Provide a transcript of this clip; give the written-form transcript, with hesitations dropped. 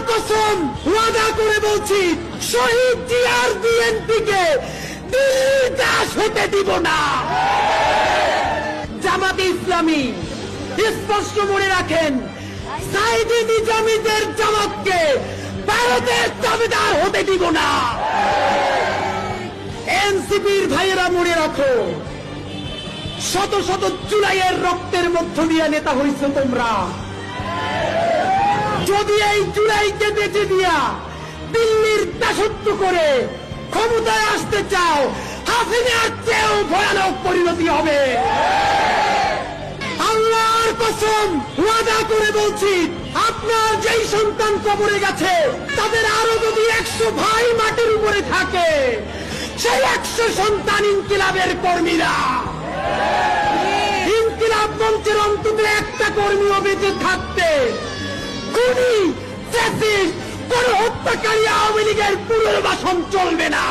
কসম ওয়াদা করে বলছি, শহীদ জিয়ার বিএনপিকে দিল্লির দাস হতে দিব না। জামাতে ইসলামী স্পষ্ট মনে রাখেন, সাইদি নিজামীদের জামাতকে ভারতের দাবিদার হতে দিব না। এনসিপির ভাইয়েরা মনে রাখো, শত শত জুলাইয়ের রক্তের মধ্য দিয়ে নেতা হইছো তোমরা। যদি এই জুলাইকে বেঁচে দিয়া দিল্লির দাসত্ব করে ক্ষমতায় আসতে চাও, হাসিনার চেয়েও ভয়ানক পরিণতি হবে। আল্লাহর কসম ওয়াদা করে বলছি, আপনার যেই সন্তান কবরে গেছে, তাদের আরো যদি 100 ভাই মাটির উপরে থাকে, সেই 100 সন্তান ইনকিলাবের কর্মীরা। ইনকিলাব মঞ্চের অন্তত একটা কর্মীও বেঁচে থাকতে খুনি, ফ্যাসিস্ট, কোন হত্যাকারী আওয়ামী লীগের পুনর্বাসন চলবে না।